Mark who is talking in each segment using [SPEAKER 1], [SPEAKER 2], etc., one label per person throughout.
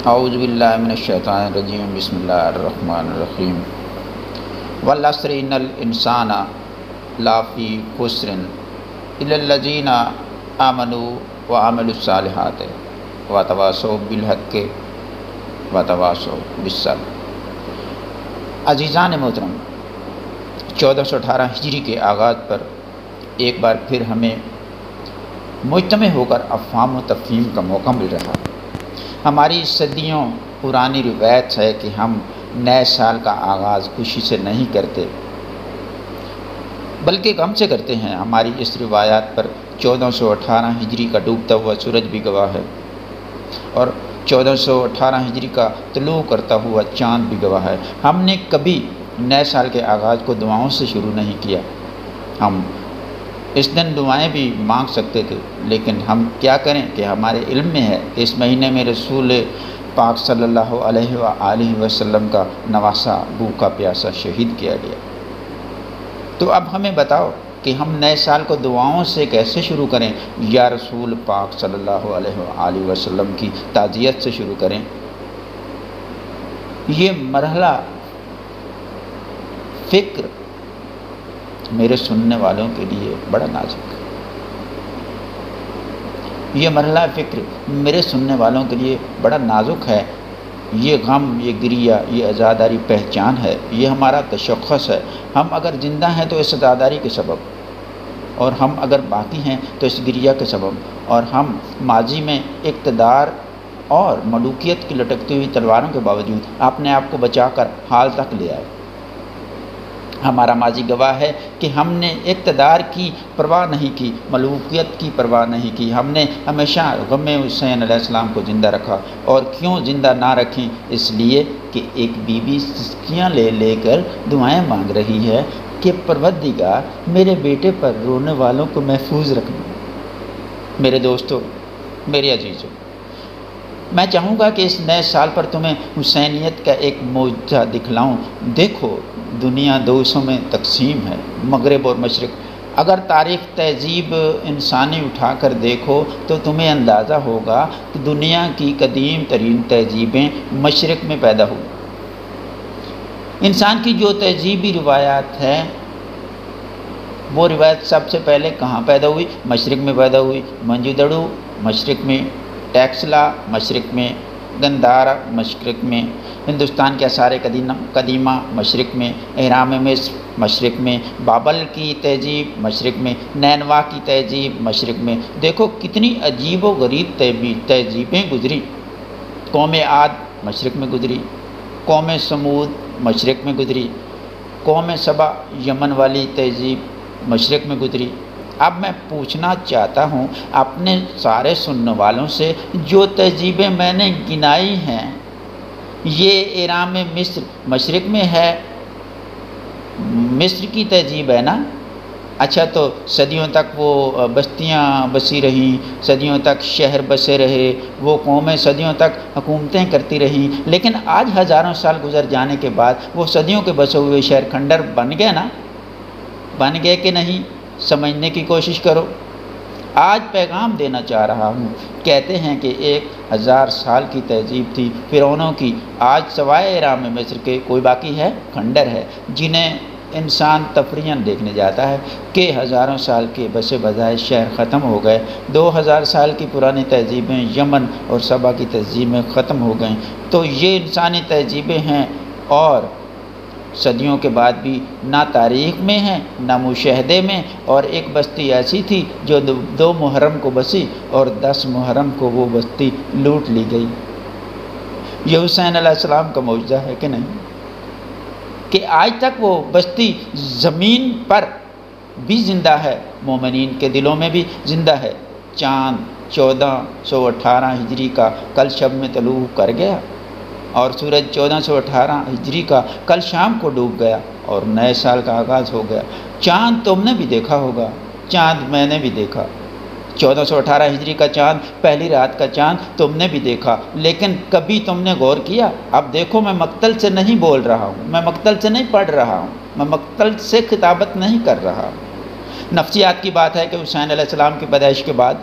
[SPEAKER 1] اعوذ باللہ من الشیطان الرجیم بسم اللہ الرحمن الرحیم والعصر ان الانسان لفی خسر الا الذین آمنوا وعملوا الصالحات وتواصوا بالحق وتواصوا بالصبر۔ عزیزان محترم، 1418 ہجری کے آغاز پر ایک بار پھر ہمیں مجتمع ہو کر افہام و تفہیم کا موقع مل رہا ہے۔ ہماری صدیوں پرانی روایت ہے کہ ہم نئے سال کا آغاز خوشی سے نہیں کرتے بلکہ غم سے کرتے ہیں۔ ہماری اس روایات پر 1418 ہجری کا ڈوبتا ہوا سورج بھی گواہ ہے اور 1418 ہجری کا طلوع کرتا ہوا چاند بھی گواہ ہے۔ ہم نے کبھی نئے سال کے آغاز کو دعاؤں سے شروع نہیں کیا۔ ہم اس دن دعائیں بھی مانگ سکتے تھے، لیکن ہم کیا کریں کہ ہمارے علم میں ہے کہ اس مہینے میں رسول پاک صلی اللہ علیہ وآلہ وسلم کا نواسہ بھوکا پیاسا شہید کیا گیا۔ تو اب ہمیں بتاؤ کہ ہم نئے سال کو دعاؤں سے کیسے شروع کریں، یا رسول پاک صلی اللہ علیہ وآلہ وسلم کی تعزیت سے شروع کریں؟ یہ مرحلہ فکر میرے سننے والوں کے لیے بڑا نازک ہے۔ یہ مرحلہ فکر میرے سننے والوں کے لیے بڑا نازک ہے۔ یہ غم، یہ گریہ، یہ عزاداری پہچان ہے، یہ ہمارا تشخص ہے۔ ہم اگر زندہ ہیں تو اس عزاداری کے سبب، اور ہم اگر باقی ہیں تو اس گریہ کے سبب، اور ہم ماضی میں اقتدار اور ملوکیت کی لٹکتی ہوئی تلواروں کے باوجود اپنے آپ کو بچا کر حال تک لے آئے۔ ہمارا ماضی گواہ ہے کہ ہم نے اقتدار کی پرواہ نہیں کی، ملوکیت کی پرواہ نہیں کی۔ ہم نے ہمیشہ غم حسین علیہ السلام کو زندہ رکھا، اور کیوں زندہ نہ رکھیں؟ اس لیے کہ ایک بی بی سسکیاں لے لے کر دعائیں مانگ رہی ہے کہ پروردگار میرے بیٹے پر رونے والوں کو محفوظ رکھنا۔ میرے دوستو، میرے عزیزو، میں چاہوں گا کہ اس نئے سال پر تمہیں حسینیت کا ایک معجزہ دکھلاؤں۔ دیکھو، دنیا دو حصوں میں تقسیم ہے، مغرب اور مشرق۔ اگر تاریخ تہذیب انسانی اٹھا کر دیکھو تو تمہیں اندازہ ہوگا کہ دنیا کی قدیم ترین تہذیبیں مشرق میں پیدا ہوئی۔ انسان کی جو تہذیبی روایات ہیں، وہ روایت سب سے پہلے کہاں پیدا ہوئی؟ مشرق میں پیدا ہوئی۔ منجو مشرق میں، ٹیکسلا مشرق میں، گندھارا مشرق میں، ہندوستان کے آثار قدیمہ مشرق میں، اہرام مصر مشرق میں، بابل کی تہذیب مشرق میں، نینوا کی تہذیب مشرق میں۔ دیکھو کتنی عجیب و غریب تہذیبیں گزری۔ قوم عاد مشرق میں گزری، قوم سمود مشرق میں گزری، قوم سبا یمن والی تہذیب مشرق میں گزری۔ اب میں پوچھنا چاہتا ہوں اپنے سارے سننے والوں سے، جو تہذیبیں میں نے گنائی ہیں، یہ اہرام مصر مشرق میں ہے، مصر کی تہذیب ہے نا؟ اچھا، تو صدیوں تک وہ بستیاں بسی رہیں، صدیوں تک شہر بسے رہے، وہ قومیں صدیوں تک حکومتیں کرتی رہیں، لیکن آج ہزاروں سال گزر جانے کے بعد وہ صدیوں کے بسے ہوئے شہر کھنڈر بن گئے نا؟ بن گئے کہ نہیں؟ سمجھنے کی کوشش کرو۔ آج پیغام دینا چاہ رہا ہوں۔ کہتے ہیں کہ 1000 سال کی تہذیب تھی فرعونوں کی، آج سوائے اہرام مصر کے کوئی باقی ہے؟ کھنڈر ہے، جنہیں انسان تفریحاً دیکھنے جاتا ہے کہ ہزاروں سال کے بسے بسائے شہر ختم ہو گئے۔ 2000 سال کی پرانی تہذیبیں یمن اور سبا کی تہذیبیں ختم ہو گئیں۔ تو یہ انسانی تہذیبیں ہیں، اور صدیوں کے بعد بھی نہ تاریخ میں ہیں نہ مشاہدے میں۔ اور ایک بستی ایسی تھی جو 2 محرم کو بسی، اور 10 محرم کو وہ بستی لوٹ لی گئی۔ یہ حسین علیہ السلام کا معجزہ ہے کہ نہیں؟ کہ آج تک وہ بستی زمین پر بھی زندہ ہے، مومنین کے دلوں میں بھی زندہ ہے۔ چاند 1418 ہجری کا کل شب میں طلوع کر گیا، اور سورج 1418 ہجری کا کل شام کو ڈوب گیا، اور نئے سال کا آغاز ہو گیا۔ چاند تم نے بھی دیکھا ہوگا، چاند میں نے بھی دیکھا۔ 1418 ہجری کا چاند، پہلی رات کا چاند تم نے بھی دیکھا، لیکن کبھی تم نے غور کیا؟ اب دیکھو، میں مقتل سے نہیں بول رہا ہوں، میں مقتل سے نہیں پڑھ رہا ہوں، میں مقتل سے خطابت نہیں کر رہا ہوں۔ نفسیات کی بات ہے کہ حسین علیہ السلام کی پیدائش کے بعد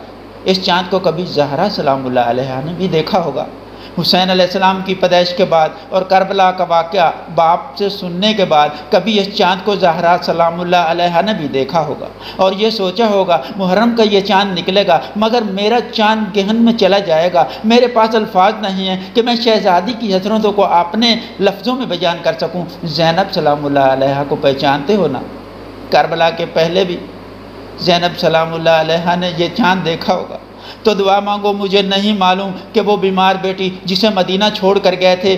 [SPEAKER 1] اس چاند کو کبھی زہرا سلام اللہ علیہ نے بھی دیکھا ہوگا۔ حسین علیہ السلام کی پیدائش کے بعد اور کربلا کا واقعہ باپ سے سننے کے بعد کبھی اس چاند کو زہرا سلام اللہ علیہا نے بھی دیکھا ہوگا اور یہ سوچا ہوگا محرم کا یہ چاند نکلے گا مگر میرا چاند گہن میں چلا جائے گا، میرے پاس الفاظ نہیں ہیں کہ میں شہزادی کی حسرتوں کو اپنے لفظوں میں بیان کر سکوں۔ زینب سلام اللہ علیہا کو پہچانتے ہو نا؟ کربلا کے پہلے بھی زینب سلام اللہ علیہا نے یہ چاند دیکھا ہوگا، تو دعا مانگو۔ مجھے نہیں معلوم کہ وہ بیمار بیٹی جسے مدینہ چھوڑ کر گئے تھے،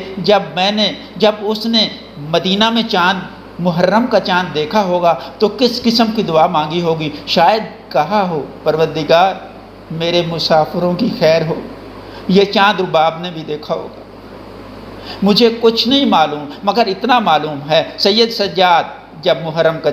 [SPEAKER 1] جب اس نے مدینہ میں چاند محرم کا چاند دیکھا ہوگا تو کس قسم کی دعا مانگی ہوگی۔ شاید کہا ہو پروردگار میرے مسافروں کی خیر ہو۔ یہ چاند رباب نے بھی دیکھا ہوگا۔ مجھے کچھ نہیں معلوم مگر اتنا معلوم ہے سید سجاد جب محرم کا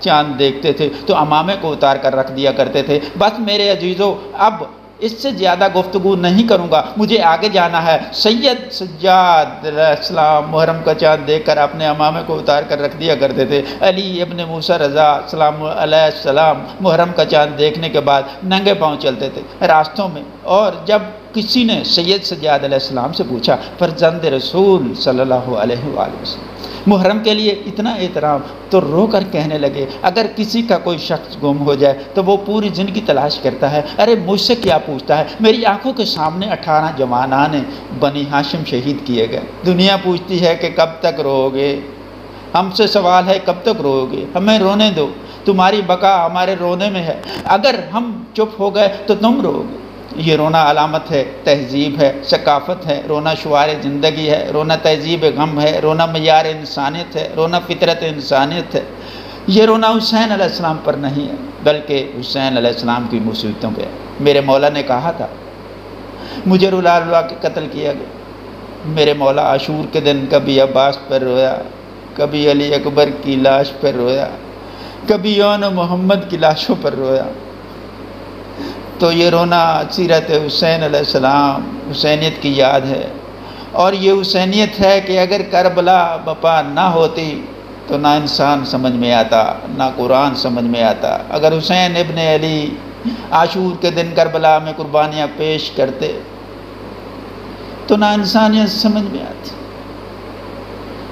[SPEAKER 1] چاند دیکھتے تھے تو امامے کو اتار کر رکھ دیا کرتے تھے۔ بس میرے عزیزو اب اس سے زیادہ گفتگو نہیں کروں گا، مجھے آگے جانا ہے۔ سید سجاد علیہ السلام محرم کا چاند دیکھ کر اپنے امامے کو اتار کر رکھ دیا کرتے تھے۔ علی ابن موسیٰ رضا سلام علیہ السلام محرم کا چاند دیکھنے کے بعد ننگے پاؤں چلتے تھے راستوں میں، اور جب کسی نے سید سجاد علیہ السلام سے پوچھا فرزند رسول صلی اللہ علیہ وآلہ وسلم محرم کے لیے اتنا احترام، تو رو کر کہنے لگے اگر کسی کا کوئی شخص گم ہو جائے تو وہ پوری زندگی تلاش کرتا ہے، ارے مجھ سے کیا پوچھتا ہے؟ میری آنکھوں کے سامنے 18 جوانان بنی ہاشم شہید کیے گئے۔ دنیا پوچھتی ہے کہ کب تک رو گے؟ ہم سے سوال ہے کب تک رو گے؟ ہمیں رونے دو، تمہاری بقا ہمارے رونے میں ہے، اگر ہم چپ ہو گئے تو تم رو گے۔ یہ رونا علامت ہے، تہذیب ہے، ثقافت ہے، رونا شعار زندگی ہے، رونا تہذیب غم ہے، رونا معیار انسانیت ہے، رونا فطرت انسانیت ہے۔ یہ رونا حسین علیہ السلام پر نہیں ہے بلکہ حسین علیہ السلام کی مصیبتوں پہ ہے۔ میرے مولا نے کہا تھا مجھے رلا رلا کے قتل کیا گیا۔ میرے مولا عاشور کے دن کبھی عباس پر رویا، کبھی علی اکبر کی لاش پر رویا، کبھی یون محمد کی لاشوں پر رویا۔ تو یہ رونا سیرت حسین علیہ السلام، حسینیت کی یاد ہے، اور یہ حسینیت ہے کہ اگر کربلا بپا نہ ہوتی تو نہ انسان سمجھ میں آتا، نہ قرآن سمجھ میں آتا۔ اگر حسین ابن علی عاشور کے دن کربلا میں قربانیاں پیش کرتے تو نہ انسانیت سمجھ میں آتی،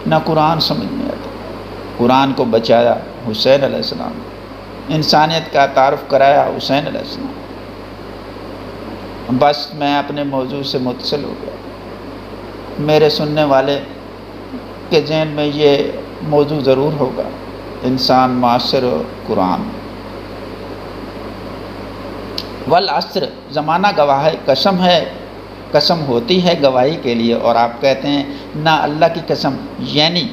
[SPEAKER 1] نہ قرآن سمجھ میں آتا۔ قرآن کو بچایا حسین علیہ السلام، انسانیت کا تعارف کرایا حسین علیہ السلام۔ بس میں اپنے موضوع سے متصل ہو گیا۔ میرے سننے والے کے ذہن میں یہ موضوع ضرور ہوگا، انسان، معاشر و قرآن۔ والعصر، زمانہ گواہ ہے، قسم ہے، قسم ہوتی ہے گواہی کے لیے، اور آپ کہتے ہیں نہ اللہ کی قسم، یعنی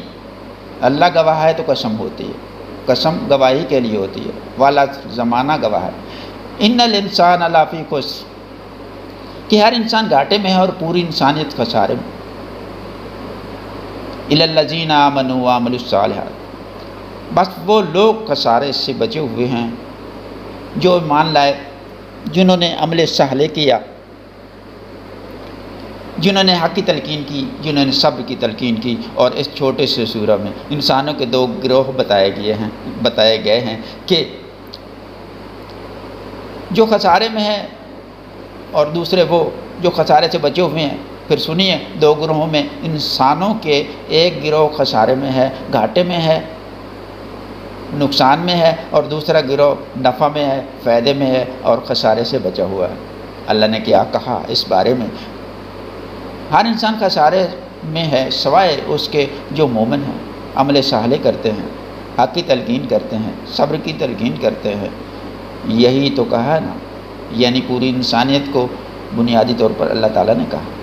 [SPEAKER 1] اللہ گواہ ہے تو قسم ہوتی ہے، قسم گواہی کے لیے ہوتی ہے۔ والعصر، زمانہ گواہ ہے۔ ان الانسان لفی خسر، کہ ہر انسان گھاٹے میں ہے اور پوری انسانیت خسارے میں۔ الا الذین آمنوا وعملوا الصالحات، بس وہ لوگ خسارے سے بچے ہوئے ہیں جو ایمان لائے، جنہوں نے عمل صالح کیا، جنہوں نے حق کی تلقین کی، جنہوں نے صبر کی تلقین کی۔ اور اس چھوٹے سے سورہ میں انسانوں کے دو گروہ بتائے گئے ہیں کہ جو خسارے میں ہے اور دوسرے وہ جو خسارے سے بچے ہوئے ہیں۔ پھر سنیے، دو گروہوں میں انسانوں کے ایک گروہ خسارے میں ہے، گھاٹے میں ہے، نقصان میں ہے، اور دوسرا گروہ نفع میں ہے، فائدے میں ہے اور خسارے سے بچا ہوا ہے۔ اللہ نے کیا کہا اس بارے میں؟ ہر انسان خسارے میں ہے سوائے اس کے جو مومن ہیں، عمل صالح کرتے ہیں، حق کی تلقین کرتے ہیں، صبر کی تلقین کرتے ہیں۔ یہی تو کہا ہے نا، یعنی پوری انسانیت کو بنیادی طور پر اللہ تعالیٰ نے کہا۔